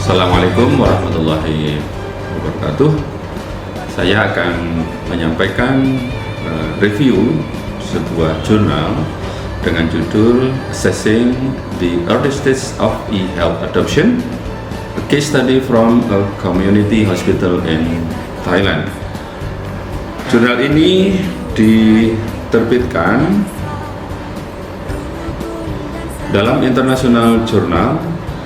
Assalamualaikum warahmatullahi wabarakatuh. Saya akan menyampaikan review sebuah jurnal dengan judul Assessing the Early Stage of E-Health Adoption, a case study from a community hospital in Thailand. Jurnal ini diterbitkan dalam International Journal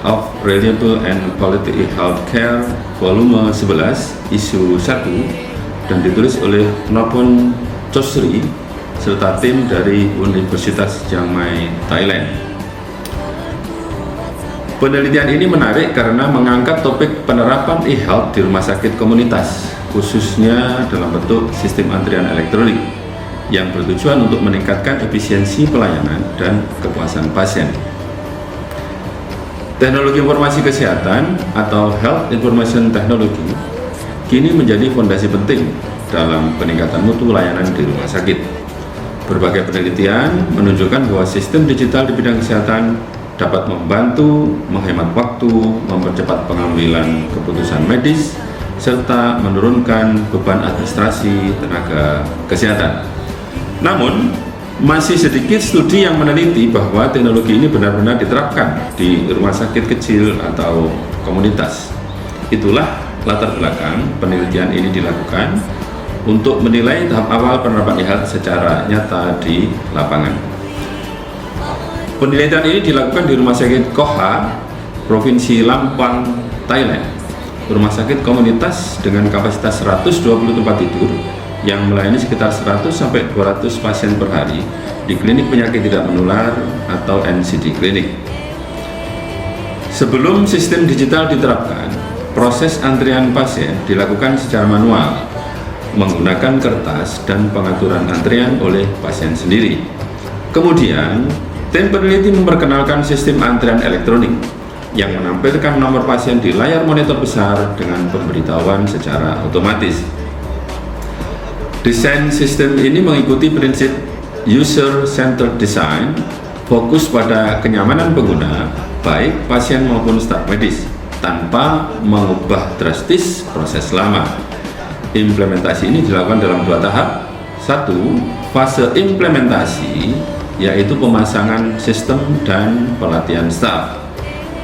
of Reliable and Quality Healthcare volume 11 isu 1 dan ditulis oleh Nopun Chosri serta tim dari Universitas Chiang Mai, Thailand. Penelitian ini menarik karena mengangkat topik penerapan e-health di rumah sakit komunitas, khususnya dalam bentuk sistem antrian elektronik yang bertujuan untuk meningkatkan efisiensi pelayanan dan kepuasan pasien. Teknologi informasi kesehatan atau Health Information Technology kini menjadi fondasi penting dalam peningkatan mutu layanan di rumah sakit. Berbagai penelitian menunjukkan bahwa sistem digital di bidang kesehatan dapat membantu menghemat waktu, mempercepat pengambilan keputusan medis, serta menurunkan beban administrasi tenaga kesehatan. Namun, masih sedikit studi yang meneliti bahwa teknologi ini benar-benar diterapkan di rumah sakit kecil atau komunitas. Itulah latar belakang penelitian ini dilakukan untuk menilai tahap awal penerapan e-health secara nyata di lapangan. Penelitian ini dilakukan di Rumah Sakit Koha, Provinsi Lampang, Thailand. Rumah sakit komunitas dengan kapasitas 120 tempat tidur yang melayani sekitar 100-200 pasien per hari di klinik penyakit tidak menular atau NCD klinik. Sebelum sistem digital diterapkan, proses antrian pasien dilakukan secara manual menggunakan kertas dan pengaturan antrian oleh pasien sendiri. Kemudian, tim peneliti memperkenalkan sistem antrian elektronik yang menampilkan nomor pasien di layar monitor besar dengan pemberitahuan secara otomatis. Desain sistem ini mengikuti prinsip user-centered design, fokus pada kenyamanan pengguna, baik pasien maupun staf medis, tanpa mengubah drastis proses lama. Implementasi ini dilakukan dalam 2 tahap. 1. Fase implementasi, yaitu pemasangan sistem dan pelatihan staf.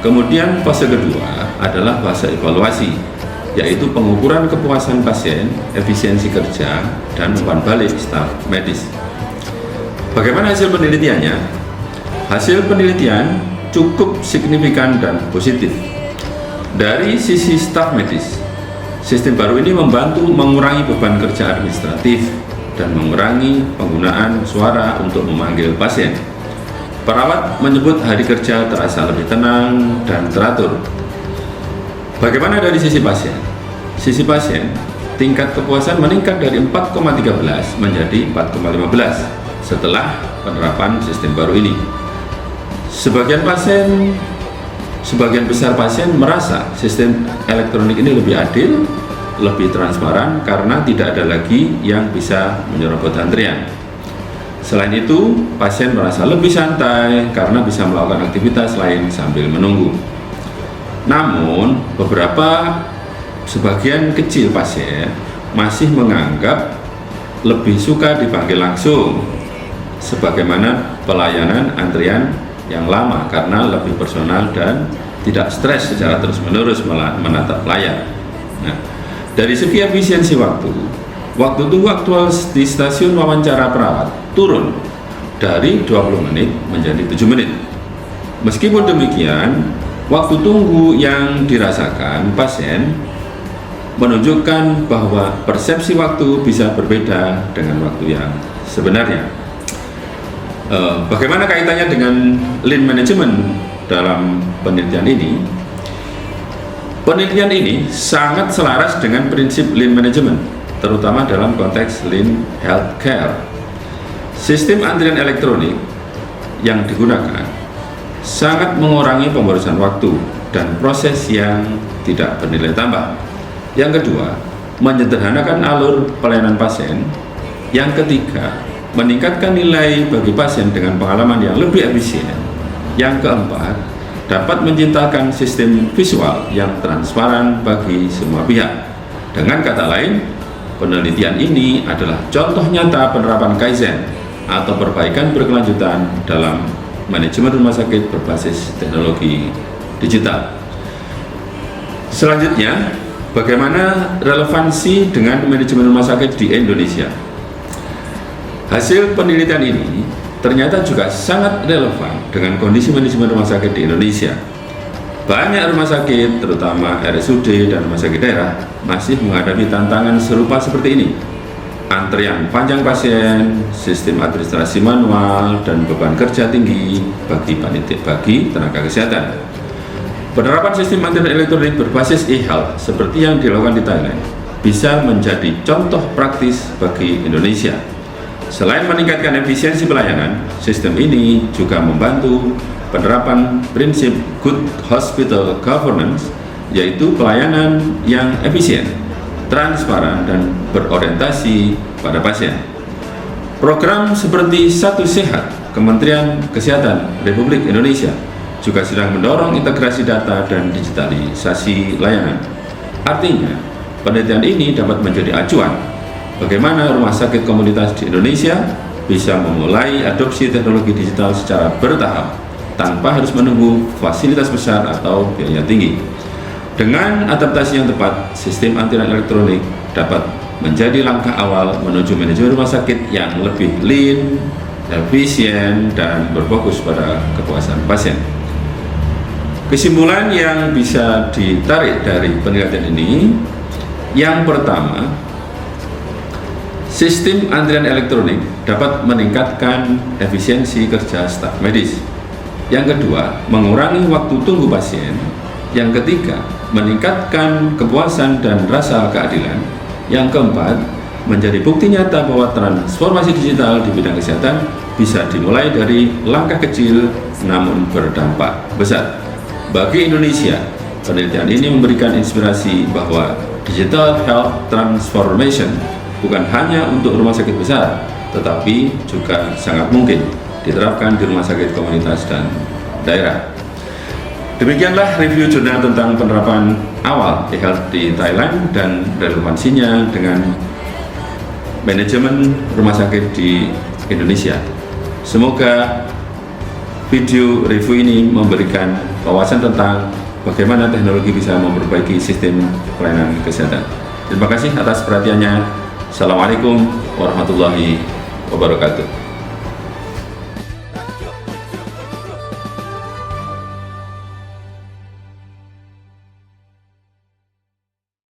Kemudian fase kedua adalah fase evaluasi, yaitu pengukuran kepuasan pasien, efisiensi kerja, dan umpan balik staf medis. Bagaimana hasil penelitiannya? Hasil penelitian cukup signifikan dan positif. Dari sisi staf medis, sistem baru ini membantu mengurangi beban kerja administratif dan mengurangi penggunaan suara untuk memanggil pasien. Perawat menyebut hari kerja terasa lebih tenang dan teratur. Bagaimana dari sisi pasien? Sisi pasien, tingkat kepuasan meningkat dari 4,13 menjadi 4,15 setelah penerapan sistem baru ini. Sebagian besar pasien merasa sistem elektronik ini lebih adil, lebih transparan karena tidak ada lagi yang bisa menyerobot antrian. Selain itu, pasien merasa lebih santai karena bisa melakukan aktivitas lain sambil menunggu. Namun, sebagian kecil pasien masih menganggap lebih suka dipanggil langsung, sebagaimana pelayanan antrian yang lama karena lebih personal dan tidak stres secara terus-menerus menatap layar. Nah, dari segi efisiensi waktu tunggu aktual di stasiun wawancara perawat turun dari 20 menit menjadi 7 menit. Meskipun demikian, waktu tunggu yang dirasakan pasien menunjukkan bahwa persepsi waktu bisa berbeda dengan waktu yang sebenarnya. Bagaimana kaitannya dengan lean management dalam penelitian ini? Penelitian ini sangat selaras dengan prinsip lean management, terutama dalam konteks lean healthcare. Sistem antrian elektronik yang digunakan sangat mengurangi pemborosan waktu dan proses yang tidak bernilai tambah. Yang kedua, menyederhanakan alur pelayanan pasien. Yang ketiga, meningkatkan nilai bagi pasien dengan pengalaman yang lebih efisien. Yang keempat, dapat menciptakan sistem visual yang transparan bagi semua pihak. Dengan kata lain, penelitian ini adalah contoh nyata penerapan Kaizen atau perbaikan berkelanjutan dalam manajemen rumah sakit berbasis teknologi digital. Selanjutnya, bagaimana relevansi dengan manajemen rumah sakit di Indonesia? Hasil penelitian ini ternyata juga sangat relevan dengan kondisi manajemen rumah sakit di Indonesia. Banyak rumah sakit, terutama RSUD dan rumah sakit daerah, masih menghadapi tantangan serupa seperti ini. Antrian panjang pasien, sistem administrasi manual, dan beban kerja tinggi bagi tenaga kesehatan. Penerapan sistem antrian elektronik berbasis e-health seperti yang dilakukan di Thailand bisa menjadi contoh praktis bagi Indonesia. Selain meningkatkan efisiensi pelayanan, sistem ini juga membantu penerapan prinsip good hospital governance, yaitu pelayanan yang efisien, transparan, dan berorientasi pada pasien. Program seperti Satu Sehat Kementerian Kesehatan Republik Indonesia juga sedang mendorong integrasi data dan digitalisasi layanan. Artinya, penelitian ini dapat menjadi acuan bagaimana rumah sakit komunitas di Indonesia bisa memulai adopsi teknologi digital secara bertahap tanpa harus menunggu fasilitas besar atau biaya tinggi. Dengan adaptasi yang tepat, sistem antrian elektronik dapat menjadi langkah awal menuju manajemen rumah sakit yang lebih lean, efisien, dan berfokus pada kepuasan pasien. Kesimpulan yang bisa ditarik dari penelitian ini, yang pertama, sistem antrian elektronik dapat meningkatkan efisiensi kerja staf medis. Yang kedua, mengurangi waktu tunggu pasien. Yang ketiga, meningkatkan kepuasan dan rasa keadilan. Yang keempat, menjadi bukti nyata bahwa transformasi digital di bidang kesehatan bisa dimulai dari langkah kecil namun berdampak besar. Bagi Indonesia, penelitian ini memberikan inspirasi bahwa digital health transformation bukan hanya untuk rumah sakit besar, tetapi juga sangat mungkin diterapkan di rumah sakit komunitas dan daerah. Demikianlah review jurnal tentang penerapan awal e-health di Thailand dan relevansinya dengan manajemen rumah sakit di Indonesia. Semoga video review ini memberikan wawasan tentang bagaimana teknologi bisa memperbaiki sistem pelayanan kesehatan. Terima kasih atas perhatiannya. Assalamualaikum warahmatullahi wabarakatuh.